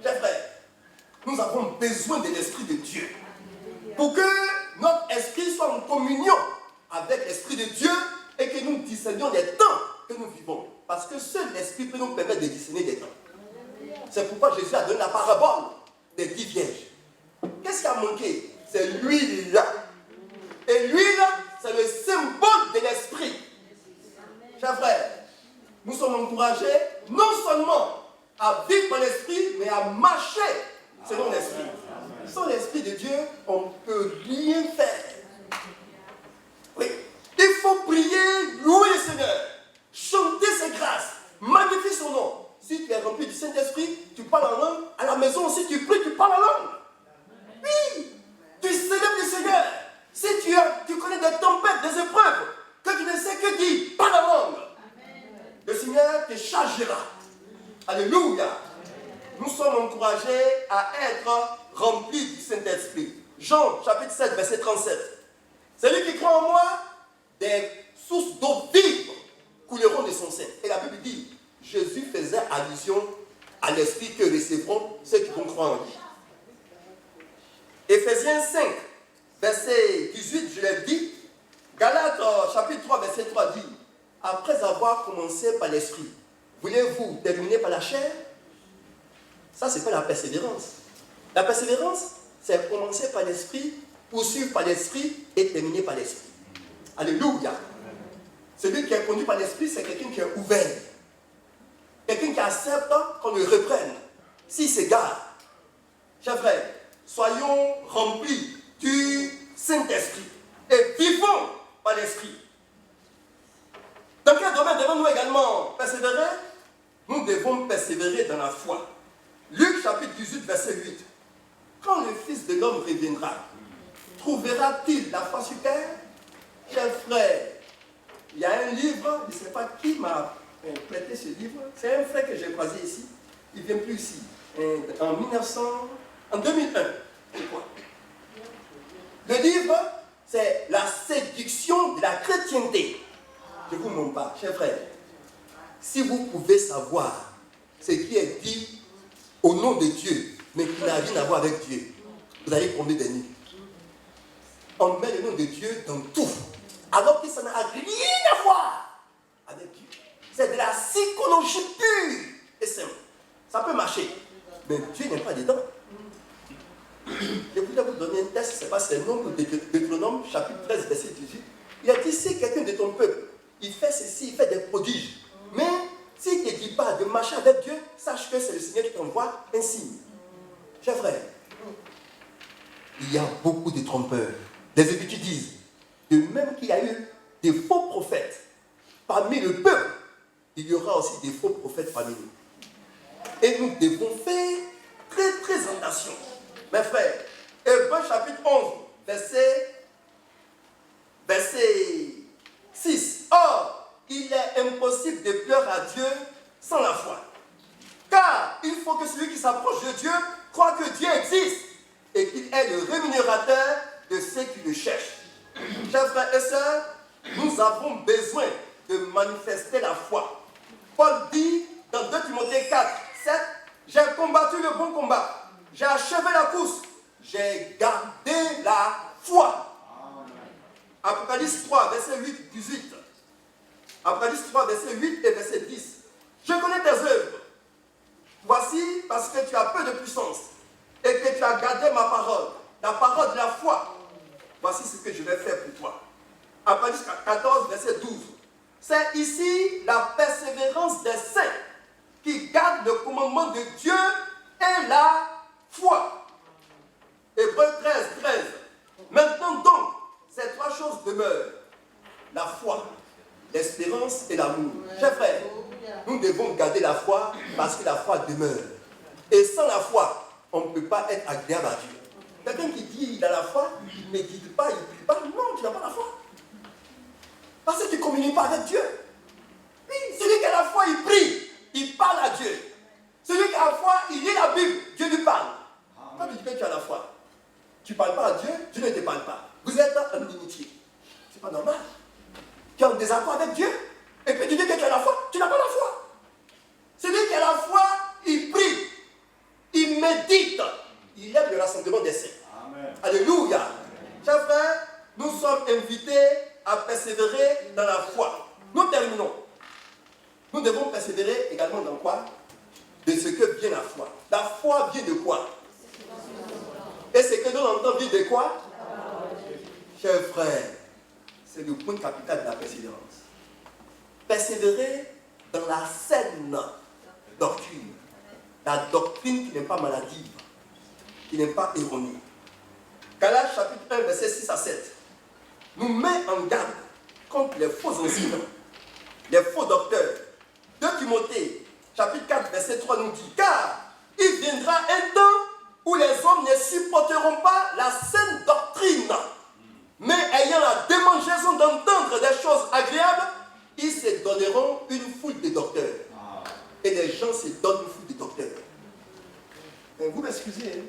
Chers frères, nous avons besoin de l'Esprit de Dieu pour que notre esprit soit en communion avec l'Esprit de Dieu et que nous discernions les temps que nous vivons. Parce que seul l'Esprit peut nous permettre de discerner des temps. C'est pourquoi Jésus a donné la parabole des 10 vierges. Qu'est-ce qui a manqué? C'est l'huile-là. Et l'huile, c'est le symbole de l'Esprit. Chers frères, nous sommes encouragés non seulement à vivre dans l'Esprit, mais à marcher selon l'Esprit. Sans l'Esprit de Dieu, on ne peut rien faire. Oui. Il faut prier, louer le Seigneur, chanter ses grâces, magnifier son nom. Si tu es rempli du Saint-Esprit, tu parles en langue. À la maison aussi, tu pries, tu parles en langue. Oui. Tu célèbres le Seigneur. Si tu connais des tempêtes, des épreuves, que tu ne sais que dire, parle en langue. Le Seigneur te chargera. Alléluia. Nous sommes encouragés à être remplis du Saint-Esprit. Jean chapitre 7, verset 37. Celui qui croit en moi, des sources d'eau vive couleront de son sein. Et la Bible dit, Jésus faisait allusion à l'Esprit que recevront ceux qui vont croire en lui. Éphésiens 5, verset 18, je l'ai dit. Galates chapitre 3, verset 3 dit, après avoir commencé par l'Esprit, voulez-vous terminer par la chair? Ça, c'est pas la persévérance. La persévérance, c'est commencer par l'Esprit, poursuivre par l'Esprit et terminer par l'Esprit. Alléluia. Celui qui est conduit par l'Esprit, c'est quelqu'un qui est ouvert. Quelqu'un qui accepte qu'on le reprenne. S'il s'égare. Chers frères, soyons remplis du Saint-Esprit et vivons par l'Esprit. Dans quel domaine devons-nous également persévérer? Nous devons persévérer dans la foi. Luc chapitre 18, verset 8. Quand le Fils de l'homme reviendra, trouvera-t-il la foi sur terre? Chers frères, il y a un livre, je ne sais pas qui m'a prêté ce livre. C'est un frère que j'ai croisé ici. Il ne vient plus ici. En 2001, je crois. Le livre, c'est La séduction de la chrétienté. Je ne vous mens pas, chers frères. Si vous pouvez savoir ce qui est dit au nom de Dieu, mais qui n'a rien à voir avec Dieu, vous allez tomber des nues. On met le nom de Dieu dans tout, alors que ça n'a rien à voir avec Dieu. C'est de la psychologie pure et simple. Ça peut marcher, mais Dieu n'est pas dedans. Je voulais vous donner un texte, c'est pas c'est le nom de Deutéronome, chapitre 13, verset 18. Il a dit, si quelqu'un de ton peuple, il fait ceci, il fait des prodiges, mais s'il ne te dit pas de marcher avec Dieu, sache que c'est le Seigneur qui t'envoie un signe. Chers frères, il y a beaucoup de trompeurs. Les Écritures disent, de même qu'il y a eu des faux prophètes parmi le peuple, il y aura aussi des faux prophètes parmi nous. Et nous devons faire très très attention. Mes frères, Hébreux chapitre 11, verset 6. Or, il est impossible de plaire à Dieu sans la foi. Car il faut que celui qui s'approche de Dieu croit que Dieu existe et qu'il est le rémunérateur de ceux qui le cherchent. Chers frères et sœurs, nous avons besoin de manifester la foi. Paul dit dans 2 Timothée 4, 7, j'ai combattu le bon combat, j'ai achevé la course, j'ai gardé la foi. Apocalypse 3, verset 8, 18. Apocalypse 3, verset 8 et verset 10. Je connais tes œuvres. Voici, gardé ma parole, la parole de la foi. Voici ce que je vais faire pour toi. Apocalypse 14, verset 12. C'est ici la persévérance des saints qui gardent le commandement de Dieu et la foi. Hébreux 13, 13. Maintenant donc, ces trois choses demeurent. La foi, l'espérance et l'amour. Chers frères, nous devons garder la foi parce que la foi demeure. Et sans la foi, on ne peut pas être agréable à Dieu. Quelqu'un qui dit il a la foi, il ne médite pas, il ne prie pas. Non, tu n'as pas la foi. Parce que tu ne communiques pas avec Dieu. Oui, celui qui a la foi, il prie, il parle à Dieu. Celui qui a la foi, il lit la Bible, Dieu lui parle. Quand tu dis que tu as la foi, tu ne parles pas à Dieu, Dieu ne te parle pas. Vous êtes en inimitié. Ce n'est pas normal. Tu es en désaccord avec Dieu, et puis tu dis que tu as la foi, tu n'as pas la foi. Celui qui a la foi, il prie, il médite, il aime le rassemblement des saints. Amen. Alléluia. Chers frères, nous sommes invités à persévérer dans la foi. Nous terminons. Nous devons persévérer également dans quoi? De ce que vient la foi. La foi vient de quoi? Et ce que nous entendons vient de quoi? Chers frères, c'est le point capital de la persévérance. Persévérer dans la saine doctrine. La doctrine qui n'est pas maladive, qui n'est pas erronée. Galates chapitre 1, verset 6 à 7. Nous met en garde contre les faux enseignants, les faux docteurs. 2 Timothée, chapitre 4, verset 3 nous dit: car il viendra un temps où les hommes ne supporteront pas la saine doctrine, mais ayant la démangeaison d'entendre des choses agréables, ils se donneront une foule de docteurs. Et les gens se donnent une foule de docteurs. Mais vous m'excusez, hein,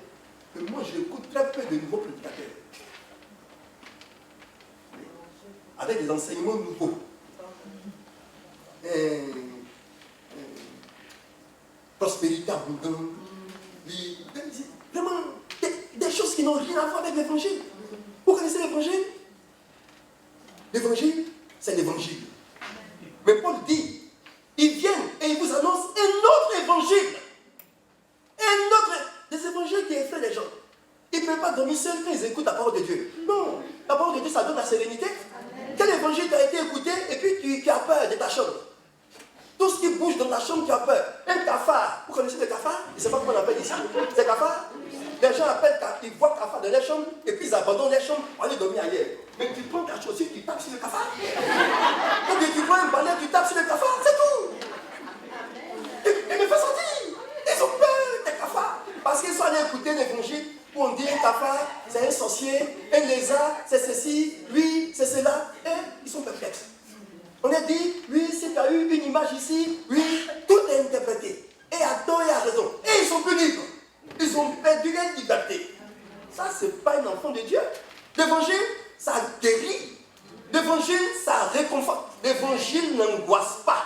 que moi j'écoute très peu de nouveaux prédicateurs. Avec des enseignements nouveaux. Prospérité abondante. Vraiment, des choses qui n'ont rien à voir avec l'évangile. Vous connaissez l'évangile? L'évangile, c'est l'évangile. Mais Paul dit, ils viennent et ils vous annoncent un autre évangile. Un autre, des évangiles qui effraient les gens. Ils ne peuvent pas dormir seuls quand ils écoutent la parole de Dieu. Non, la parole de Dieu, ça donne la sérénité. Quel évangile tu as été écouté et puis tu as peur de ta chambre? Tout ce qui bouge dans ta chambre, tu as peur. Un cafard, vous connaissez le cafard? Je ne sais pas comment on appelle ici. C'est cafard? Les gens appellent, ils voient cafard dans les chambres et puis ils abandonnent les chambres pour aller dormir ailleurs. Mais tu prends ta chaussure, tu tapes sur le cafard. Quand tu prends un balai, tu tapes sur le cafard, c'est tout. Et me fais sortir. Ils ont peur des cafards. Parce qu'ils sont allés écouter l'évangile où on dit un cafard, c'est un sorcier, un lézard, c'est ceci, lui, c'est cela. Et ils sont perplexes. On a dit, oui, si tu as eu une image ici, oui, tout est interprété. Et à tort et à raison. Et ils sont plus libres. Ils ont perdu leur liberté. Ça, ce n'est pas un enfant de Dieu. L'évangile, ça guérit. L'évangile, ça réconforte. L'évangile n'angoisse pas.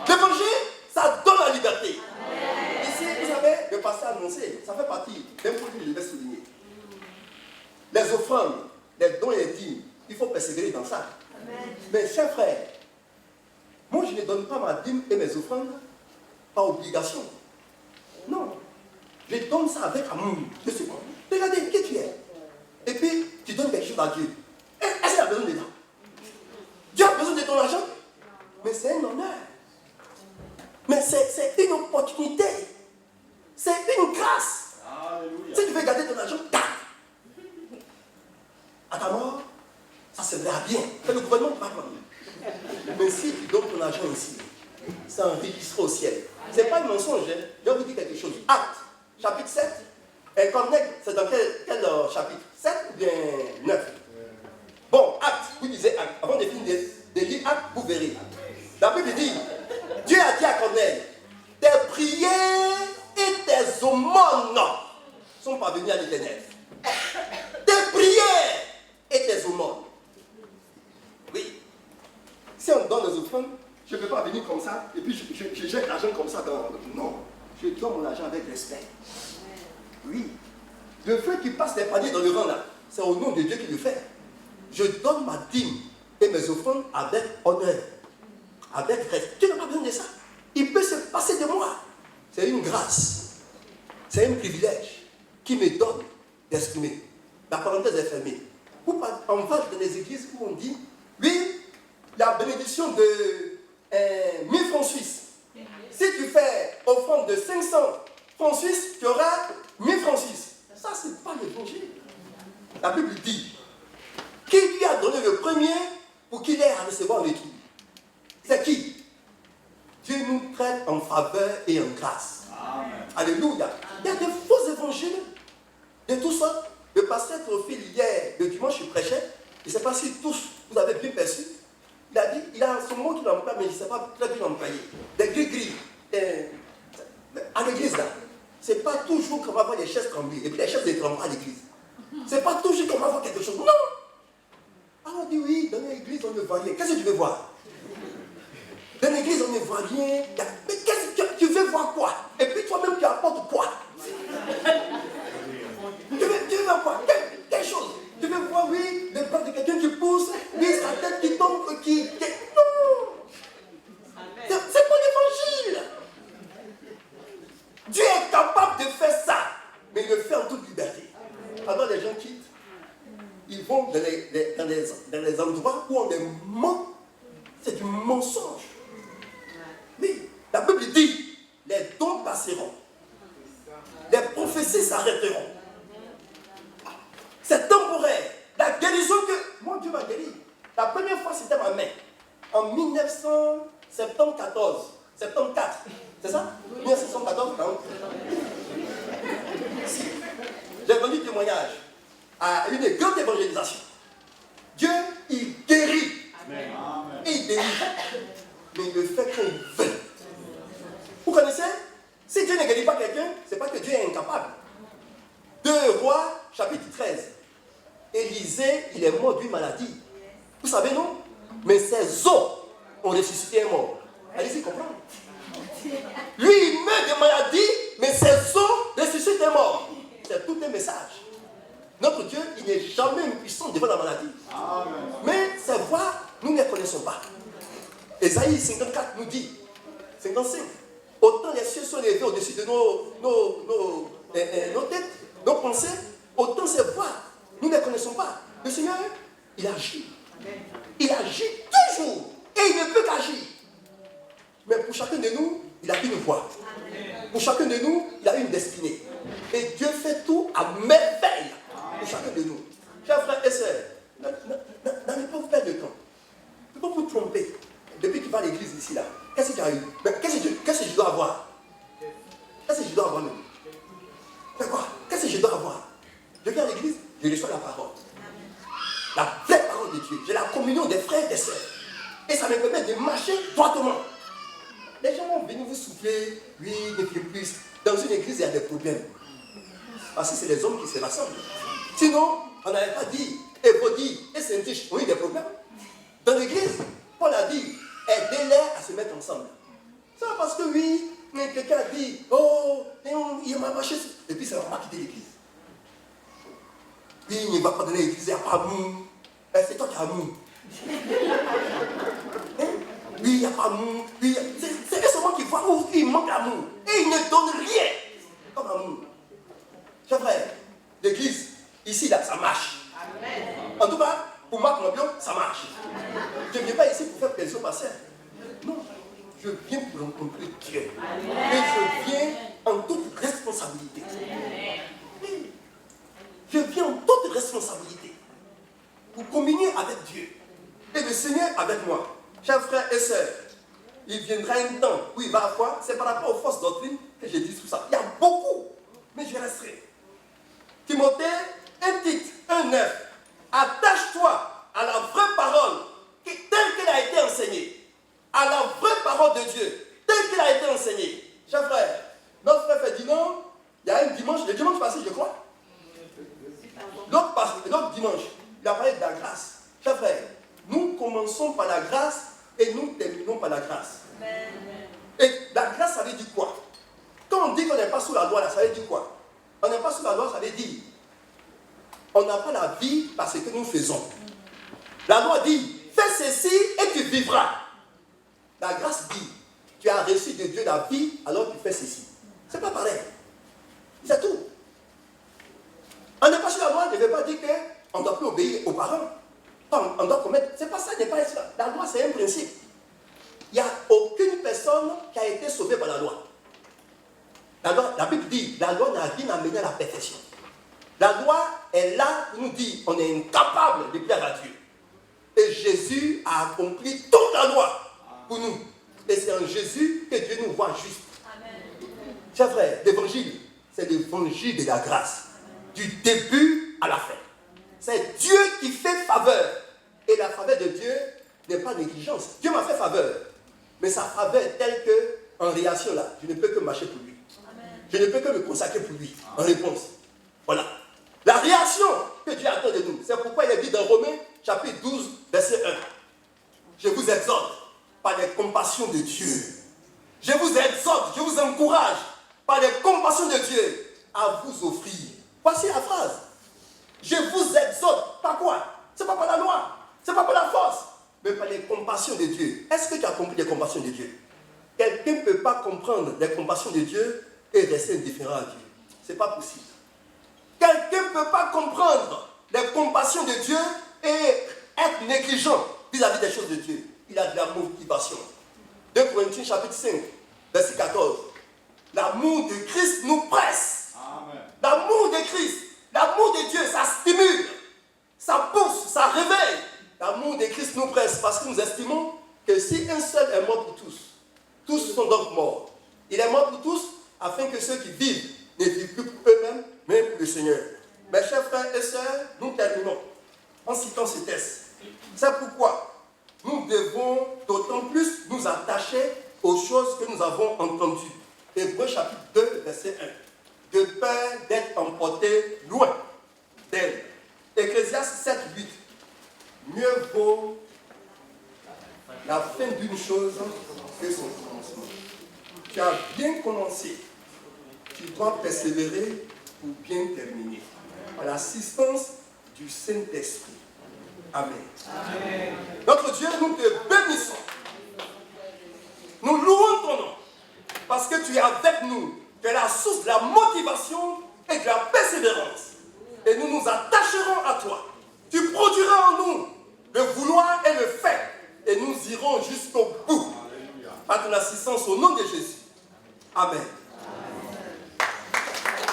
L'évangile, ça donne la liberté. Ici, vous savez, le pasteur annoncé, ça fait partie d'un point que je vais souligner. Les offrandes, les dons et les dîmes, il faut persévérer dans ça. Mais chers frères, moi je ne donne pas ma dîme et mes offrandes par obligation. Non. Je donne ça avec amour. Je suis bon. Regardez qui tu es. Et puis tu donnes quelque chose à Dieu. Est-ce qu'il a besoin de ça? Dieu a besoin de ton argent? Mais c'est un honneur. Mais c'est une opportunité. C'est une grâce. Alléluia. Si tu veux garder ton argent, tac. À ta mort, ça se verra bien. C'est le gouvernement qui va prendre. Mais si tu donnes ton argent ici, ça enregistrera au ciel. Ce n'est pas un mensonge. Hein. Je vais vous dire quelque chose. Acte, chapitre 7. Et Corneille, c'est dans quel chapitre? 7 ou bien 9? Bon, acte, vous lisez acte. Avant de finir de lire acte, vous verrez. La Bible dit, Dieu a dit à Corneille, tes prières et tes aumônes sont parvenues à l'Éternel. Tes prières et tes aumônes. Oui. Si on donne les offrandes, je ne peux pas venir comme ça et puis je jette l'argent comme ça dans... Non. Je donne mon argent avec respect. Oui. Le feu qui passe les paniers dans le vent là, c'est au nom de Dieu qui le fait. Je donne ma dîme et mes offrandes avec honneur. Avec respect. Tu n'as pas besoin de ça. Il peut se passer de moi. C'est une grâce. C'est un privilège qui me donne dans les églises où on dit, oui, la bénédiction de 1000 francs suisses. Si tu fais offrande de 500 francs suisses, tu auras 1000 francs suisses. Ça, ce n'est pas l'évangile. La Bible dit, qui lui a donné le premier pour qu'il ait à recevoir le tout? C'est qui? Dieu nous traite en faveur et en grâce. Amen. Alléluia. Il y a des faux évangiles de tout ça. Le pasteur Théophile, hier, le dimanche, il prêchait. Je ne sais pas si tous vous avez bien perçu. Il a dit, il a son mot qu'il emploie, mais je ne sais pas très bien employer. Des gris-gris. À l'église, là, ce n'est pas toujours qu'on va voir des chaises trembler. Et puis les chaises ne tremblent pas à l'église. Ce n'est pas toujours qu'on va voir quelque chose. Non! Alors on dit oui, dans l'église, on ne voit rien. Qu'est-ce que tu veux voir? Dans l'église, on ne voit rien. Mais qu'est-ce que tu veux voir quoi? Et puis toi-même, tu apportes quoi? Tu veux voir quoi? Quelle chose? Tu veux voir, oui, le bras de quelqu'un qui pousse, oui, sa tête qui tombe, Non! C'est pas l'évangile! Dieu est capable de faire ça, mais il le fait en toute liberté. Alors les gens quittent. Ils vont dans les endroits où on les ment. C'est du mensonge. Mais la Bible dit, les dons passeront. Les prophéties s'arrêteront. C'est temporaire. La guérison que mon Dieu m'a guéri. La première fois, c'était ma main. En 1974. 74. C'est ça? 1974, non? J'ai rendu témoignage à une grande évangélisation. Dieu, il guérit. Amen. Il délivre. Mais il le fait quand il veut. Vous connaissez? Si Dieu ne guérit pas quelqu'un, ce n'est pas que Dieu est incapable. 2 Rois, chapitre 13. Élisée, il est mort d'une maladie. Vous savez, non? Mais ses os ont ressuscité un mort. Allez-y comprendre. Lui, il meurt de maladie, mais ses os ressuscitent un mort. C'est tout un message. Notre Dieu, il n'est jamais impuissant devant la maladie. Amen. Mais ces voies, nous ne les connaissons pas. Ésaïe 54 nous dit, 55, autant les cieux sont élevés au-dessus de nos têtes, nos pensées, autant ces voies, nous ne les connaissons pas. Le Seigneur, il agit. Il agit toujours. Et il ne peut qu'agir. Mais pour chacun de nous, il a une voie. Pour chacun de nous, il a une destinée. Et Dieu fait tout à merveille pour chacun de nous. Chers frères et sœurs, n'allez pas vous perdre de temps. Ne pas vous tromper. Depuis qu'il va à l'église ici, là, qu'est-ce qu'il y a eu? Qu'est-ce que je dois avoir? Qu'est-ce que je dois avoir même? C'est quoi? Qu'est-ce que je dois avoir? Je viens à l'église, je reçois la parole. La vraie parole de Dieu. J'ai la communion des frères et des sœurs. Et ça me permet de marcher droitement. Les gens vont venir vous souffler, oui, ne viens plus. Dans une église, il y a des problèmes. Parce que c'est les hommes qui se rassemblent. Sinon, on n'avait pas dit, et Bodi, et Saint-Tiche ont eu des problèmes. Dans l'église, Paul a dit, aidez-les à se mettre ensemble. Ça parce que oui, mais quelqu'un a dit, oh, il m'a marché. Et puis ça va pas quitter l'église. Oui, il ne va pas donner l'église, il n'y a pas amour. C'est toi qui as amour. Oui, il n'y a pas amour. Oui, c'est eux seulement qui voient où il manque d'amour. Et ils ne donnent rien comme amour. Chers frères, l'église, ici, là, ça marche. Amen. En tout cas, pour Marc Mambion, ça marche. Je ne viens pas ici pour faire plaisir au pasteur. Non, je viens pour rencontrer Dieu. Amen. Et je viens en toute responsabilité. Amen. Je viens en toute responsabilité pour communier avec Dieu. Et le Seigneur avec moi. Chers frères et sœurs, il viendra un temps où il va avoir, c'est par rapport aux fausses doctrines que je dis tout ça. Il y a beaucoup, mais je resterai. Timothée, 1 Tite, 1:9. Attache-toi à la vraie parole telle qu'elle a été enseignée. À la vraie parole de Dieu, telle qu'elle a été enseignée. Chers frères, notre frère Ferdinand, il y a un dimanche, le dimanche passé, je crois. L'autre dimanche, il a parlé de la grâce. Chers frères, nous commençons par la grâce et nous terminons par la grâce. Amen. Et la grâce, ça veut dire quoi? Quand on dit qu'on n'est pas sous la loi, là, ça veut dire quoi? On n'est pas sous la loi, ça veut dire on n'a pas la vie parce que nous faisons. La loi dit, fais ceci et tu vivras. La grâce dit, tu as reçu de Dieu la vie, alors tu fais ceci. C'est pas pareil. C'est tout. On n'est pas sous la loi, ne veut pas dire qu'on ne doit plus obéir aux parents. on doit commettre. C'est pas ça, n'est pas ça. La loi, c'est un principe. Il n'y a aucune personne qui a été sauvée par la loi. La Bible dit, la loi n'a rien amené à la perfection. La loi est là pour nous dire, on est incapable de plaire à Dieu. Et Jésus a accompli toute la loi pour nous. Et c'est en Jésus que Dieu nous voit juste. Chers frères, l'évangile, c'est l'évangile de la grâce. Du début à la fin. C'est Dieu qui fait faveur. Et la faveur de Dieu n'est pas négligence. Dieu m'a fait faveur. Mais sa faveur est telle que, en réaction là, je ne peux que marcher pour lui. Je ne peux que me consacrer pour lui. En réponse. Voilà. La réaction que Dieu attend de nous. C'est pourquoi il est dit dans Romains, chapitre 12, verset 1. Je vous exhorte par les compassions de Dieu. Je vous exhorte, je vous encourage par les compassions de Dieu à vous offrir. Voici la phrase. Je vous exhorte. Par quoi? Ce n'est pas par la loi. Ce n'est pas par la force. Mais par les compassions de Dieu. Est-ce que tu as compris les compassions de Dieu? Quelqu'un ne peut pas comprendre les compassions de Dieu et rester indifférent à Dieu. Ce n'est pas possible. Quelqu'un ne peut pas comprendre les compassions de Dieu et être négligent vis-à-vis des choses de Dieu. Il a de la motivation. 2 Corinthiens chapitre 5, verset 14. L'amour de Christ nous presse. Amen. L'amour de Christ, l'amour de Dieu, ça stimule, ça pousse, ça réveille. L'amour de Christ nous presse parce que nous estimons que si un seul est mort pour tous, tous sont donc morts. Il est mort pour tous afin que ceux qui vivent ne vivent plus pour eux-mêmes, mais pour le Seigneur. Mes chers frères et sœurs, nous terminons en citant ce texte. C'est pourquoi nous devons d'autant plus nous attacher aux choses que nous avons entendues. Hébreux chapitre 2, verset 1. De peur d'être emporté loin d'elle. Ecclésiaste 7, 8. Mieux vaut la fin d'une chose que son commencement. Tu as bien commencé. Tu dois persévérer pour bien terminer. À l'assistance du Saint-Esprit. Amen. Amen. Notre Dieu, nous te bénissons. Nous louons ton nom. Parce que tu es avec nous. Tu es la source de la motivation et de la persévérance. Et nous nous attacherons à toi. Tu produiras en nous le vouloir et le faire. Et nous irons jusqu'au bout. À ton assistance au nom de Jésus. Amen.